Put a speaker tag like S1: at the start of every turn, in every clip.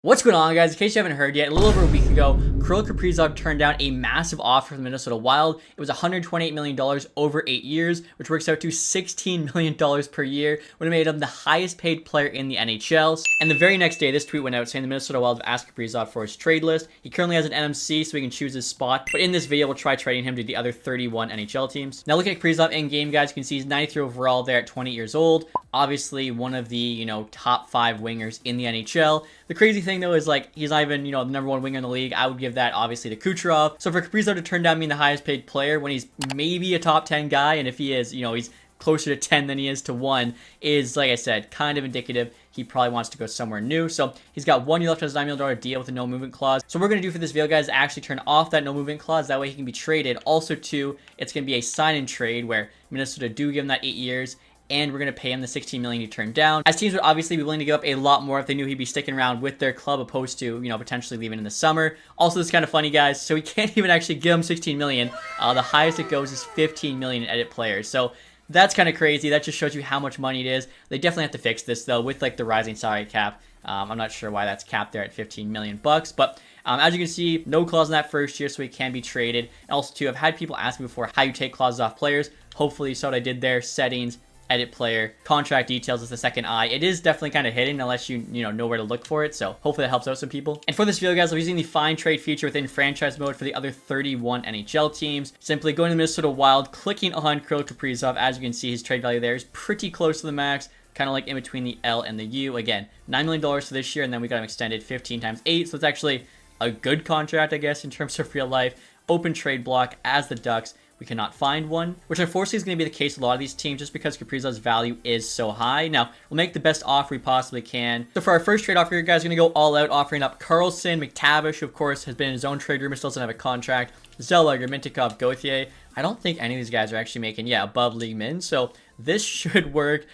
S1: What's going on, guys? In case you haven't heard yet, a little over a week ago, Kirill Kaprizov turned down a massive offer from the Minnesota Wild. It was $128 million over 8 years, which works out to $16 million per year, would have made him the highest paid player in the NHL. And the very next day, this tweet went out saying the Minnesota Wild have asked Kaprizov for his trade list. He currently has an NMC, so he can choose his spot. But in this video, we'll try trading him to the other 31 NHL teams. Now, looking at Kaprizov in-game, guys, you can see he's 93 overall there at 20 years old. Obviously, one of the, top 5 wingers in the NHL. The crazy thing, though, is he's not even, the #1 winger in the league. I would give that obviously to Kucherov. So for Kaprizov to turn down being the highest paid player when he's maybe a top 10 guy, and if he is, he's closer to 10 than he is to 1, is, like I said, kind of indicative he probably wants to go somewhere new. So he's got 1 year left on his $9 million deal with a no movement clause. So what we're going to do for this video, guys, is actually turn off that no movement clause. That way he can be traded. Also, too, it's going to be a sign-in trade where Minnesota do give him that 8 years, and we're going to pay him the $16 million he turned down. As teams would obviously be willing to give up a lot more if they knew he'd be sticking around with their club opposed to, potentially leaving in the summer. Also, this is kind of funny, guys, so we can't even actually give him $16 million. The highest it goes is $15 million in edit players. So that's kind of crazy. That just shows you how much money it is. They definitely have to fix this, though, with the rising salary cap. I'm not sure why that's capped there at $15 million bucks, but as you can see, no clause in that first year, so he can be traded. And also, too, I've had people ask me before how you take clauses off players. Hopefully, you saw what I did there. Settings, edit player, contract details is the second eye. It is definitely kind of hidden unless you know where to look for it, so hopefully that helps out some people. And for this video, guys, I'm using the find trade feature within franchise mode for the other 31 NHL teams. Simply going to Minnesota Wild, clicking on Kirill Kaprizov. As you can see, his trade value there is pretty close to the max, kind of like in between the L and the U. Again, $9 million for this year, and then we got him extended 15 times 8, so it's actually a good contract, I guess, in terms of real life. Open trade block as the Ducks. We cannot find one, which unfortunately is going to be the case with a lot of these teams just because Kaprizov's value is so high. Now, we'll make the best offer we possibly can. So for our first trade offer here, guys, we're going to go all out, offering up Carlson, McTavish, who of course has been in his own trade rumor, still doesn't have a contract, Zellweger, Mintyukov, Gauthier. I don't think any of these guys are actually making, above league min, so this should work.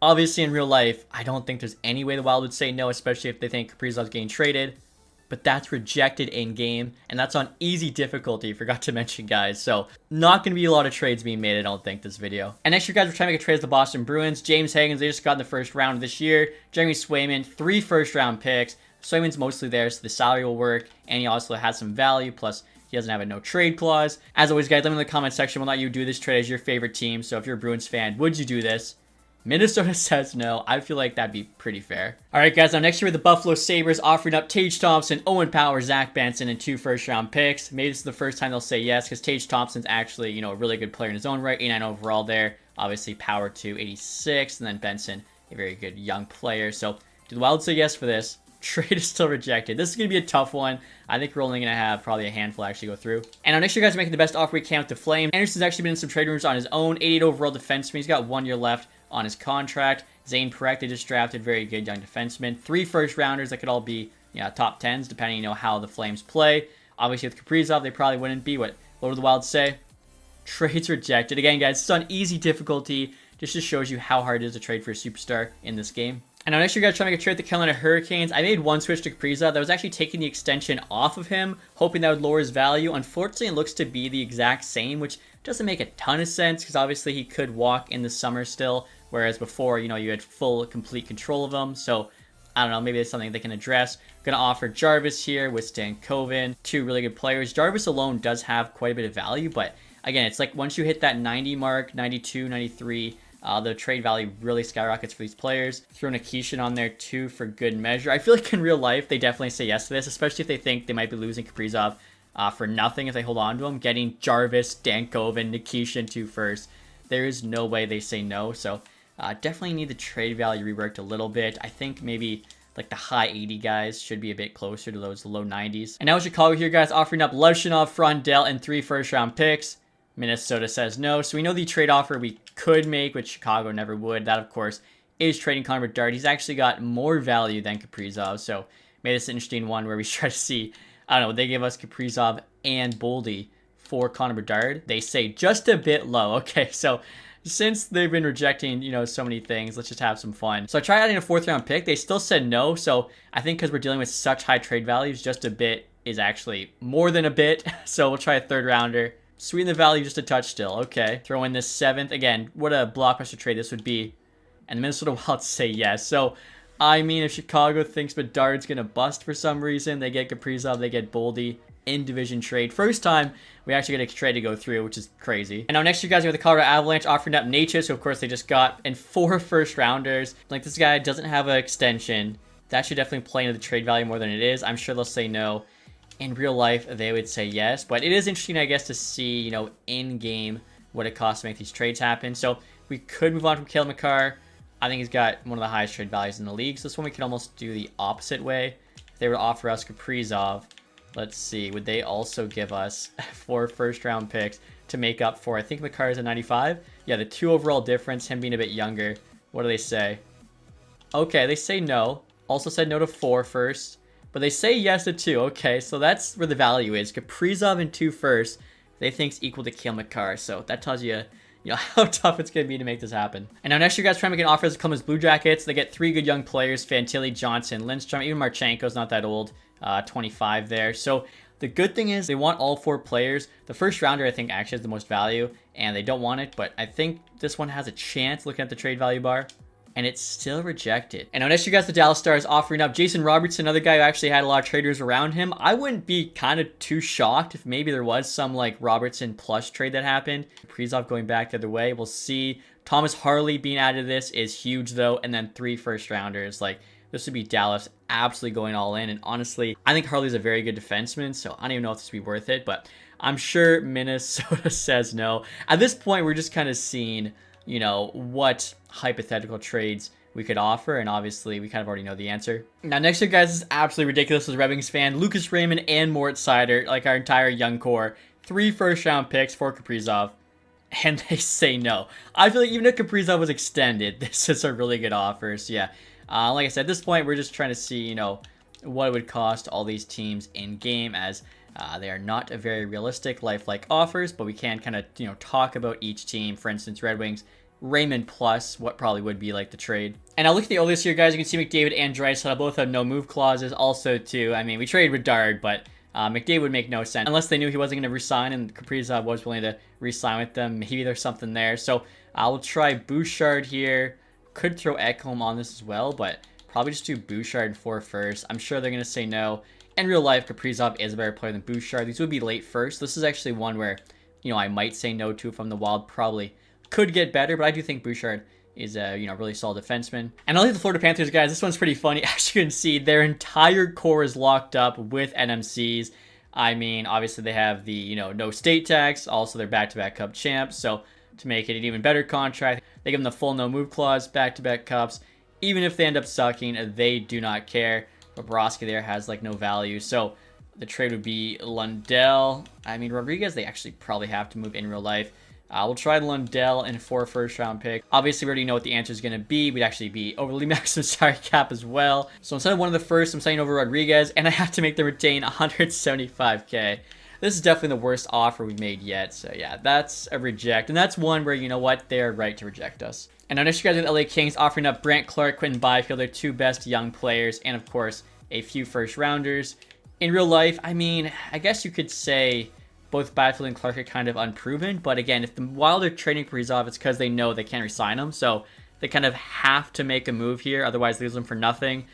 S1: Obviously, in real life, I don't think there's any way the Wild would say no, especially if they think Kaprizov's getting traded. But that's rejected in-game, and that's on easy difficulty, forgot to mention, guys. So, not going to be a lot of trades being made, I don't think, this video. And next year, guys, we're trying to make a trade with the Boston Bruins. James Higgins, they just got in the first round of this year. Jeremy Swayman, 3 first-round picks. Swayman's mostly there, so the salary will work, and he also has some value, plus he doesn't have a no-trade clause. As always, guys, let me know in the comment section whether or not you do this trade as your favorite team. So, if you're a Bruins fan, would you do this? Minnesota says no. I feel like that'd be pretty fair. All right, guys. Now, next year with the Buffalo Sabres offering up Tage Thompson, Owen Power, Zach Benson, and 2 first-round picks. Maybe this is the first time they'll say yes because Tage Thompson's actually, a really good player in his own right. 89 overall there. Obviously, Power to 86, and then Benson, a very good young player. So, do the Wild say yes for this? Trade is still rejected. This is going to be a tough one. I think we're only going to have probably a handful actually go through. And next year, guys, are making the best offer we can with the Flames. Anderson's actually been in some trade rumors on his own. 88 overall defenseman. He's got 1 year left on his contract. Zane Parekh, they just drafted, very good young defenseman. 3 first-rounders that could all be top 10s, depending how the Flames play. Obviously, with Kaprizov, they probably wouldn't be. What would the Wild say? Trades rejected. Again, guys, it's on easy difficulty. Just shows you how hard it is to trade for a superstar in this game. And now next year, guys, trying to make a trade with the Carolina Hurricanes. I made one switch to Kaprizov that was actually taking the extension off of him, hoping that would lower his value. Unfortunately, it looks to be the exact same, which doesn't make a ton of sense because obviously he could walk in the summer still, whereas before, you had full, complete control of him. So, I don't know, maybe it's something they can address. Going to offer Jarvis here with Stan Coven, 2 really good players. Jarvis alone does have quite a bit of value, but again, it's like once you hit that 90 mark, 92, 93, the trade value really skyrockets for these players. Throw Nikishin on there too for good measure. I feel like in real life, they definitely say yes to this, especially if they think they might be losing Kaprizov for nothing if they hold on to him. Getting Jarvis, Stankoven, Nikishin 2 first. There is no way they say no, so definitely need the trade value reworked a little bit. I think maybe like the high 80 guys should be a bit closer to those low 90s. And now Chicago here, guys, offering up Levshinov, Frondell, and 3 first-round picks. Minnesota says no. So we know the trade offer we could make, which Chicago never would. That, of course, is trading Connor Bedard. He's actually got more value than Kaprizov. So made this an interesting one where we try to see, I don't know, they give us Kaprizov and Boldy for Connor Bedard. They say just a bit low. Okay, so since they've been rejecting, so many things, let's just have some fun. So I tried adding a 4th-round pick. They still said no. So I think because we're dealing with such high trade values, just a bit is actually more than a bit. So we'll try a 3rd-rounder. Sweeten the value just a touch still. Okay. Throw in this 7th. Again, what a blockbuster trade this would be. And the Minnesota Wild say yes. So I mean, if Chicago thinks Bedard's going to bust for some reason, they get Kaprizov, they get Boldy in division trade. First time we actually get a trade to go through, which is crazy. And now next, you guys, we have the Colorado Avalanche offering up Natchez, who of course they just got, and 4 first rounders. Like, this guy doesn't have an extension. That should definitely play into the trade value more than it is. I'm sure they'll say no. In real life, they would say yes. But it is interesting, I guess, to see, you know, in-game what it costs to make these trades happen. So we could move on from Kale McCarr. I think he's got one of the highest trade values in the league. So this one we could almost do the opposite way. If they were to offer us Kaprizov, let's see, would they also give us 4 first-round picks to make up for, I think McCarr is a 95? Yeah, the 2 overall difference, him being a bit younger. What do they say? Okay, they say no. Also said no to 4 first. But they say yes to 2. Okay, so that's where the value is. Kaprizov and 2 first, they think is equal to Kale McCarr. So that tells you, how tough it's going to be to make this happen. And now next year, guys, trying to make an offer as Columbus Blue Jackets. They get 3 good young players, Fantilli, Johnson, Lindstrom, even Marchenko's not that old, 25 there. So the good thing is they want all 4 players. The first rounder, I think, actually has the most value, and they don't want it. But I think this one has a chance looking at the trade value bar. And it's still rejected. And now next, you guys, the Dallas Stars offering up Jason Robertson, another guy who actually had a lot of traders around him. I wouldn't be kind of too shocked if maybe there was some like Robertson plus trade that happened. Kaprizov going back the other way. We'll see. Thomas Harley being added to this is huge though. And then 3 first rounders. Like, this would be Dallas absolutely going all in. And honestly, I think Harley's a very good defenseman. So I don't even know if this would be worth it. But I'm sure Minnesota says no. At this point, we're just kind of seeing, what hypothetical trades we could offer, and obviously we kind of already know the answer. Now next year, guys, this is absolutely ridiculous as a Red Wings fan. Lucas Raymond and Moritz Seider, like our entire young core, 3 first-round picks for Kaprizov, and they say no. I feel like even if Kaprizov was extended, this is a really good offer. So yeah, like I said, at this point, we're just trying to see, what it would cost all these teams in game, as they are not a very realistic, lifelike offers, but we can kind of, talk about each team. For instance, Red Wings, Raymond plus what probably would be like the trade. And I look at the oldest here, guys. You can see McDavid and Draisaitl both have no move clauses. Also, too, I mean, we traded Bedard, but McDavid would make no sense unless they knew he wasn't going to resign, and Kaprizov was willing to resign with them. Maybe there's something there. So I will try Bouchard here. Could throw Ekholm on this as well, but probably just do Bouchard 4 first. I'm sure they're going to say no. In real life, Kaprizov is a better player than Bouchard. These would be late first. This is actually one where, I might say no to from the Wild. Probably could get better, but I do think Bouchard is a, really solid defenseman. And I'll leave the Florida Panthers, guys. This one's pretty funny. As you can see, their entire core is locked up with NMCs. I mean, obviously they have the, no state tax. Also, they're back-to-back cup champs. So to make it an even better contract, they give them the full no move clause, back-to-back cups. Even if they end up sucking, they do not care. Bobrovsky there has like no value. So the trade would be Lundell. I mean, Rodriguez, they actually probably have to move in real life. We'll try Lundell and 4 first-round picks. Obviously, we already know what the answer is going to be. We'd actually be overly maximum salary cap as well. So instead of one of the first, I'm signing over Rodriguez, and I have to make them retain $175K. This is definitely the worst offer we've made yet. So yeah, that's a reject. And that's one where, they're right to reject us. And now next, you guys have the LA Kings offering up Brant Clark, Quentin Byfield, their 2 best young players, and of course, a few first-rounders. In real life, I mean, I guess you could say both Byfield and Clark are kind of unproven, but again, if the Wild are trading Kaprizov, it's because they know they can't re-sign him, so they kind of have to make a move here, otherwise they lose them for nothing.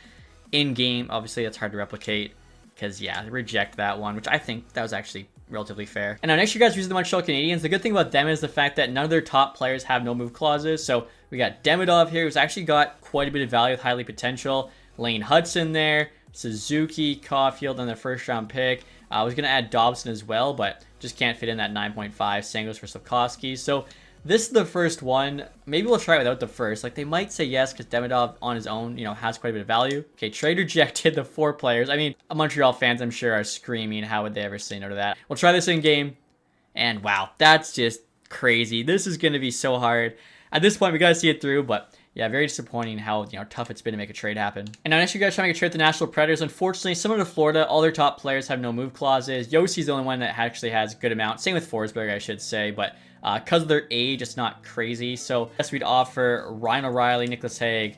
S1: In-game, obviously, that's hard to replicate, because, yeah, they reject that one, which I think that was actually relatively fair. And now next, you guys use the Montreal Canadiens. The good thing about them is the fact that none of their top players have no move clauses, so we got Demidov here, who's actually got quite a bit of value with highly potential. Lane Hudson there, Suzuki, Caulfield, and their first-round pick. I was going to add Dobson as well, but just can't fit in that 9.5. Sangos for Slavkovsky. So this is the first one. Maybe we'll try it without the first. Like, they might say yes because Demidov on his own, has quite a bit of value. Okay, trade rejected the 4 players. I mean, Montreal fans, I'm sure, are screaming, how would they ever say no to that? We'll try this in game. And wow, that's just crazy. This is going to be so hard. At this point, we got to see it through, but yeah, very disappointing how tough it's been to make a trade happen. And now next, you guys trying to make a trade with the Nashville Predators. Unfortunately, similar to Florida, all their top players have no move clauses. Yossi's the only one that actually has a good amount. Same with Forsberg, I should say, but because of their age, it's not crazy. So I guess we'd offer Ryan O'Reilly, Nicholas Hague,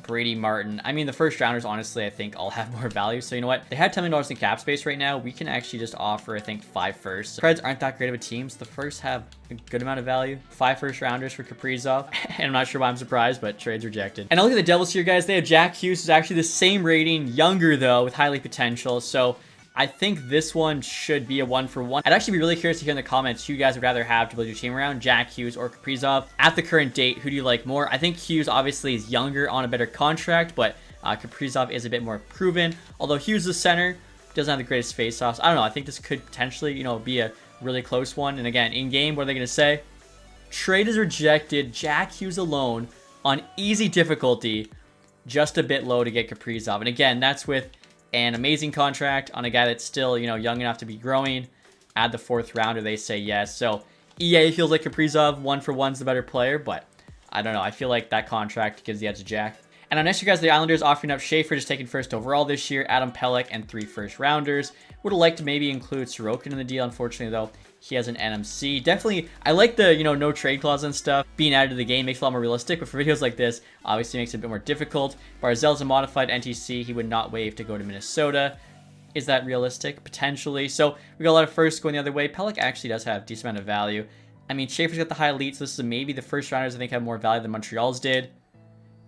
S1: Brady Martin. I mean, the first rounders, honestly, I think all have more value. So you know what? They had $10 million in cap space right now. We can actually just offer, I think, 5 firsts. The Preds aren't that great of a team, so the firsts have a good amount of value. 5 first rounders for Kaprizov. And I'm not sure why I'm surprised, but trade's rejected. And I'll look at the Devils here, guys. They have Jack Hughes, who's actually the same rating, younger though, with highly potential. So I think this one should be a 1-for-1. I'd actually be really curious to hear in the comments who you guys would rather have to build your team around, Jack Hughes or Kaprizov. At the current date, who do you like more? I think Hughes obviously is younger on a better contract, but Kaprizov is a bit more proven. Although Hughes is center, doesn't have the greatest face-offs. I don't know. I think this could potentially, you know, be a really close one. And again, in game, what are they going to say? Trade is rejected. Jack Hughes alone on easy difficulty, just a bit low to get Kaprizov. And again, that's with an amazing contract on a guy that's still, you know, young enough to be growing. Add the 4th rounder, they say yes. So EA feels like Kaprizov 1-for-1's the better player, but I don't know. I feel like that contract gives the edge to Jack. And on next, you guys, the Islanders offering up Schaefer, just taking 1st overall this year, Adam Pelech, and 3 first rounders. Would have liked to maybe include Sorokin in the deal. Unfortunately, though, he has an NMC. Definitely, I like the, you know, no trade clause and stuff. Being added to the game makes it a lot more realistic, but for videos like this, obviously makes it a bit more difficult. Barzell's a modified NTC. He would not waive to go to Minnesota. Is that realistic? Potentially. So we got a lot of firsts going the other way. Pelech actually does have a decent amount of value. I mean, Schaefer's got the high elite, so this is maybe the first rounders I think have more value than Montreal's did.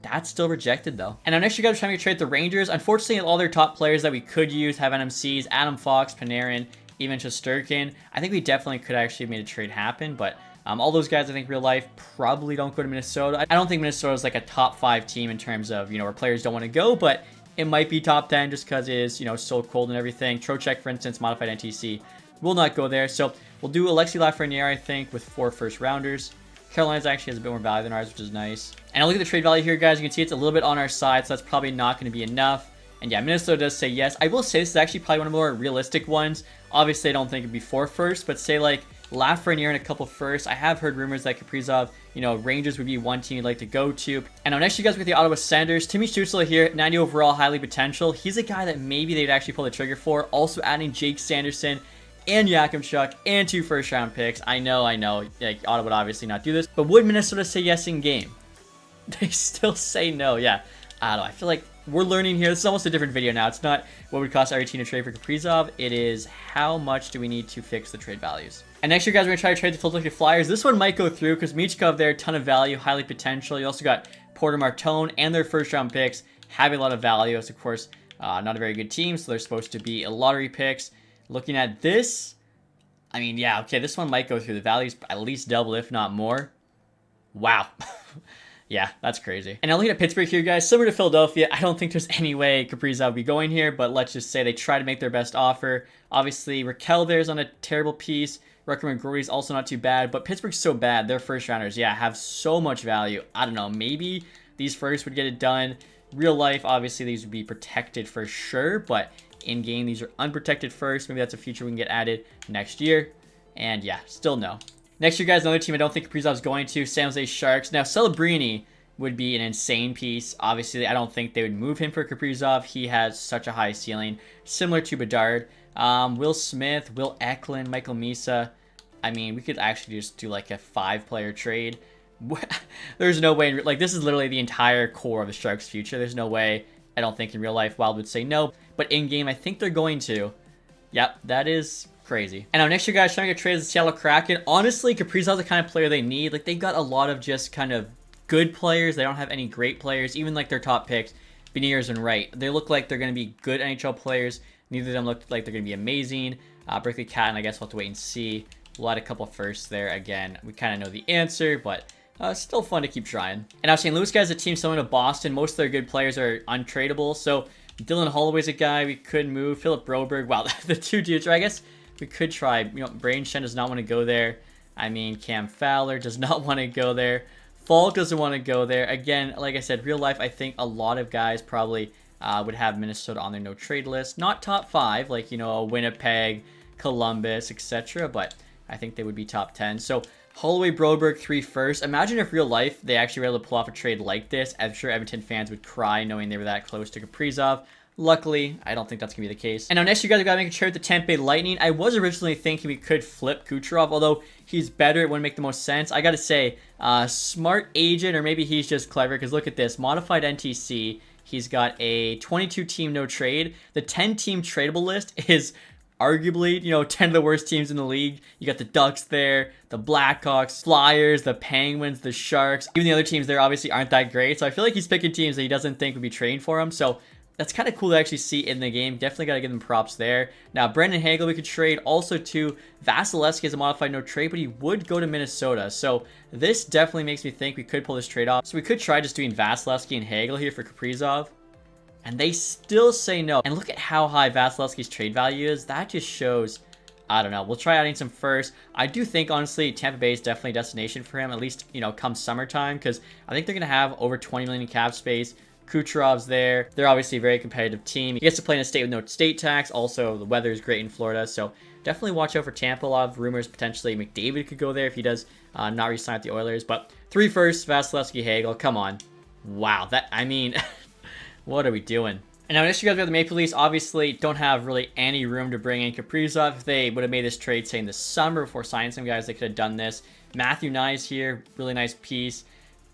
S1: That's still rejected, though. And our next, you guys are trying to trade the Rangers. Unfortunately, all their top players that we could use have NMCs. Adam Fox, Panarin, even Shesterkin. I think we definitely could actually have made a trade happen, but all those guys, I think, real life, probably don't go to Minnesota. I don't think Minnesota is like a top 5 team in terms of, you know, where players don't want to go, but it might be top 10 just because it is, you know, so cold and everything. Trocheck, for instance, modified NTC, will not go there. So we'll do Alexi Lafreniere, I think, with 4 first rounders. Carolina's actually has a bit more value than ours, which is nice. And I'll look at the trade value here, guys. You can see it's a little bit on our side, so that's probably not going to be enough. And yeah, Minnesota does say yes. I will say this is actually probably one of the more realistic ones. Obviously, I don't think it'd be 4 firsts, but say like Lafreniere and a couple firsts. I have heard rumors that Kaprizov, you know, Rangers would be one team you'd like to go to. And now next, you guys with the Ottawa Senators. Timmy Stützle here, 90 overall, highly potential. He's a guy that maybe they'd actually pull the trigger for. Also adding Jake Sanderson and Yakimchuk and 2 first-round picks. I know, like, Ottawa would obviously not do this, but would Minnesota say yes in game? They still say no, yeah. I don't know, I feel like we're learning here. This is almost a different video now. It's not what would cost every team to trade for Kaprizov. It is how much do we need to fix the trade values. And next year, guys, we're going to try to trade the Philadelphia Flyers. This one might go through because Michkov there, ton of value, highly potential. You also got Porter Martone and their first-round picks having a lot of value. It's, of course, not a very good team, so they're supposed to be lottery picks. Looking at this, I mean, yeah, okay, this one might go through. The value's at least double, if not more. Wow. Yeah, that's crazy. And now looking at Pittsburgh here, guys, similar to Philadelphia, I don't think there's any way Kaprizov would be going here, but let's just say they try to make their best offer. Obviously, Raquel there's on a terrible piece. Rucker McGrory's also not too bad, but Pittsburgh's so bad. Their first rounders, yeah, have so much value. I don't know, maybe these firsts would get it done. Real life, obviously, these would be protected for sure, but in-game, these are unprotected first. Maybe that's a feature we can get added next year. And yeah, still no. Next year, guys, another team I don't think Kaprizov's going to, San Jose Sharks. Now, Celebrini would be an insane piece. Obviously, I don't think they would move him for Kaprizov. He has such a high ceiling, similar to Bedard. Will Smith, Will Eklund, Michael Misa. I mean, we could actually just do like a 5-player trade. There's no way, like, this is literally the entire core of the Sharks' future. There's no way, I don't think in real life Wild would say no, but in game, I think they're going to. Yep, that is crazy. And now next year, guys, trying to get traded to the Seattle Kraken. Honestly, Kaprizov's the kind of player they need. Like, they've got a lot of just kind of good players. They don't have any great players. Even like their top picks, Beniers and Wright. They look like they're going to be good NHL players. Neither of them look like they're going to be amazing. Berkeley Catton, I guess we'll have to wait and see. We'll add a couple firsts there. Again, we kind of know the answer, but still fun to keep trying. And now St. Louis, guys, a team similar to Boston. Most of their good players are untradeable. So Dylan Holloway's a guy we could move. Philip Broberg. Wow, the 2 dudes. Or I guess we could try. You know, Braden Shen does not want to go there. I mean, Cam Fowler does not want to go there. Falk doesn't want to go there. Again, like I said, real life, I think a lot of guys probably would have Minnesota on their no trade list. Not top 5, like, you know, Winnipeg, Columbus, etc. But I think they would be top 10. So Holloway, Broberg, 3 firsts. Imagine if real life they actually were able to pull off a trade like this. I'm sure Edmonton fans would cry knowing they were that close to Kaprizov. Luckily, I don't think that's going to be the case. And now next, you guys got to make a trade with the Tampa Bay Lightning. I was originally thinking we could flip Kucherov, although he's better. It wouldn't make the most sense. I got to say, smart agent, or maybe he's just clever, because look at this. Modified NTC. He's got a 22-team no trade. The 10-team tradable list is arguably, 10 of the worst teams in the league. You got the Ducks there, the Blackhawks, Flyers, the Penguins, the Sharks. Even the other teams there obviously aren't that great. So I feel like he's picking teams that he doesn't think would be trading for him. So that's kind of cool to actually see in the game. Definitely got to give them props there. Now, Brendan Hagel we could trade. Also, to Vasilevsky as a modified no trade, but he would go to Minnesota. So this definitely makes me think we could pull this trade off. So we could try just doing Vasilevsky and Hagel here for Kaprizov. And they still say no. And look at how high Vasilevsky's trade value is. That just shows, I don't know. We'll try adding some first. I do think, honestly, Tampa Bay is definitely a destination for him, at least, come summertime, because I think they're going to have over 20 million in cap space. Kucherov's there. They're obviously a very competitive team. He gets to play in a state with no state tax. Also, the weather is great in Florida, so definitely watch out for Tampa. A lot of rumors potentially McDavid could go there if he does not re-sign with the Oilers. But 3 firsts, Vasilevsky, Hagel. Come on. Wow. What are we doing? And now next you guys got the Maple Leafs. Obviously don't have really any room to bring in Kaprizov. If they would have made this trade, say, in the summer before signing some guys, they could have done this. Matthew Knies here. Really nice piece.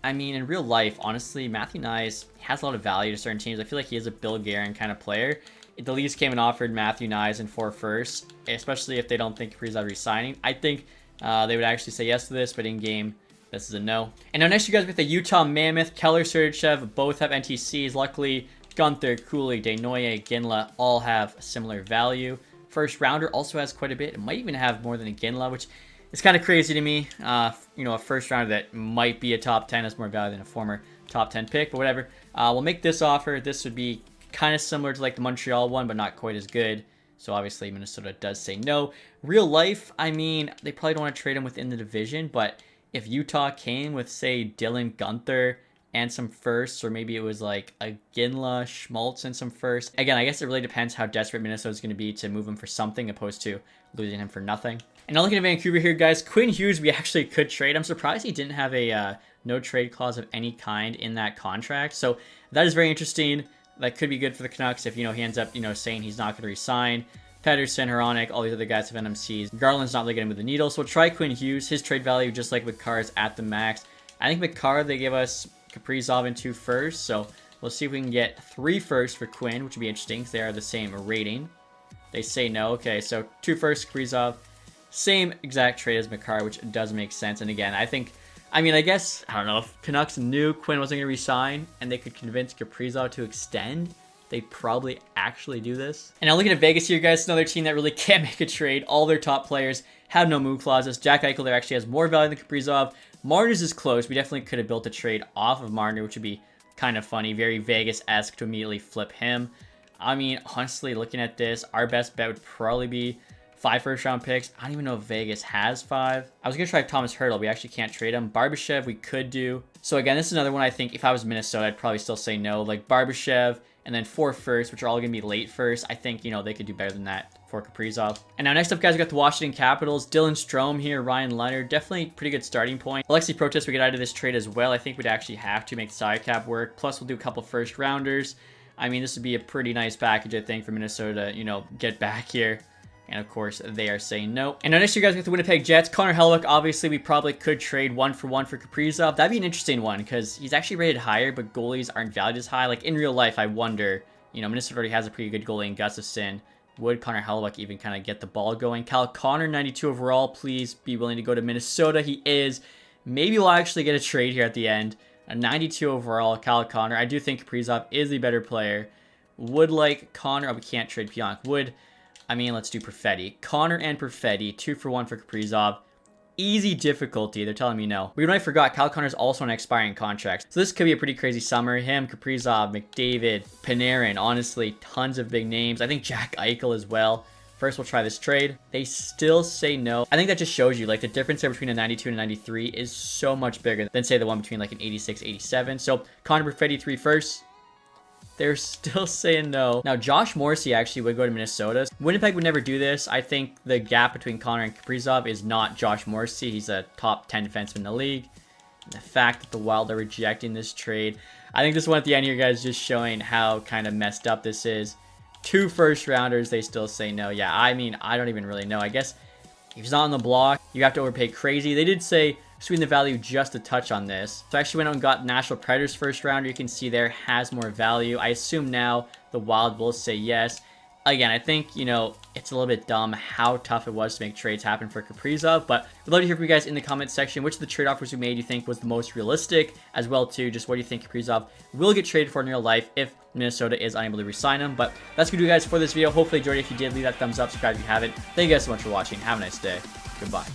S1: In real life, honestly, Matthew Knies has a lot of value to certain teams. I feel like he is a Bill Guerin kind of player. If the Leafs came and offered Matthew Knies and 4 firsts, especially if they don't think Kaprizov re-signing, I think they would actually say yes to this, but in game, this is a no. And now next you guys with the Utah Mammoth. Keller, Sergachev both have NTCs. Luckily, Gunther, Cooley, Desnoyers, Ginla all have similar value. First rounder also has quite a bit. It might even have more than a Ginla, which is kind of crazy to me. A first rounder that might be a top 10 has more value than a former top 10 pick, but whatever. We'll make this offer. This would be kind of similar to like the Montreal one, but not quite as good. So obviously Minnesota does say no. Real life, they probably don't want to trade him within the division, but if Utah came with, say, Dylan Gunther and some firsts, or maybe it was like a Ginla, Schmaltz, and some firsts. Again, I guess it really depends how desperate Minnesota's going to be to move him for something opposed to losing him for nothing. And now looking at Vancouver here, guys, Quinn Hughes we actually could trade. I'm surprised he didn't have a no trade clause of any kind in that contract. So that is very interesting. That could be good for the Canucks if, he ends up, saying he's not going to resign. Pedersen, Hronek, all these other guys have NMCs. Garland's not really getting with the needle, so we'll try Quinn Hughes. His trade value, just like Makar, is at the max. I think Makar, they give us Kaprizov and 2 firsts, so we'll see if we can get 3 firsts for Quinn, which would be interesting because they are the same rating. They say no. Okay, so 2 firsts, Kaprizov. Same exact trade as Makar, which does make sense. And again, I guess, I don't know, if Canucks knew Quinn wasn't going to resign and they could convince Kaprizov to extend, they probably actually do this. And now looking at Vegas here, guys, another team that really can't make a trade. All their top players have no move clauses. Jack Eichel there actually has more value than Kaprizov. Marner's is close. We definitely could have built a trade off of Marner, which would be kind of funny. Very Vegas-esque to immediately flip him. Honestly, looking at this, our best bet would probably be 5 first-round picks. I don't even know if Vegas has 5. I was going to try Thomas Hertl. We actually can't trade him. Barbashev, we could do. So again, this is another one I think if I was Minnesota, I'd probably still say no. Like Barbashev, and then 4 firsts, which are all going to be late first. I think, they could do better than that for Kaprizov. And now next up, guys, we got the Washington Capitals. Dylan Strome here, Ryan Leonard. Definitely pretty good starting point. Alexi Protest we get out of this trade as well. I think we'd actually have to make the salary cap work. Plus, we'll do a couple first rounders. This would be a pretty nice package, I think, for Minnesota to, get back here. And of course, they are saying no. And now next year, guys, with the Winnipeg Jets, Connor Hellebuyck, obviously, we probably could trade 1-for-1 for Kaprizov. That'd be an interesting one because he's actually rated higher, but goalies aren't valued as high. Like in real life, I wonder, Minnesota already has a pretty good goalie in Gustafsson. Would Connor Hellebuyck even kind of get the ball going? Kyle Connor, 92 overall. Please be willing to go to Minnesota. He is. Maybe we'll actually get a trade here at the end. A 92 overall, Kyle Connor. I do think Kaprizov is the better player. Would like Connor. Oh, we can't trade Pionk. Let's do Perfetti. Connor and Perfetti, 2-for-1 for Kaprizov. Easy difficulty. They're telling me no. We might forgot Kyle Connor's also on expiring contracts. So this could be a pretty crazy summer. Him, Kaprizov, McDavid, Panarin. Honestly, tons of big names. I think Jack Eichel as well. First, we'll try this trade. They still say no. I think that just shows you, like, the difference there between a 92 and a 93 is so much bigger than, say, the one between, like, an 86, 87. So, Connor Perfetti, 3 firsts. They're still saying no. Now, Josh Morrissey actually would go to Minnesota. Winnipeg would never do this. I think the gap between Connor and Kaprizov is not Josh Morrissey. He's a top 10 defenseman in the league. And the fact that the Wild are rejecting this trade, I think this one at the end here, guys, just showing how kind of messed up this is. 2 first rounders, they still say no. Yeah, I mean, I don't even really know. I guess if he's not on the block, you have to overpay crazy. They did say sweeten the value just a touch on this. So I actually went out and got National Predators first rounder. You can see there has more value. I assume now the Wild will say yes. Again, I think, you know, it's a little bit dumb how tough it was to make trades happen for Kaprizov, but I'd love to hear from you guys in the comments section. Which of the trade offers we made you think was the most realistic, as well too, just what do you think Kaprizov will get traded for in real life if Minnesota is unable to re-sign him. But that's going to do, guys, for this video. Hopefully you enjoyed it. If you did, leave that thumbs up, subscribe if you haven't. Thank you guys so much for watching. Have a nice day. Goodbye.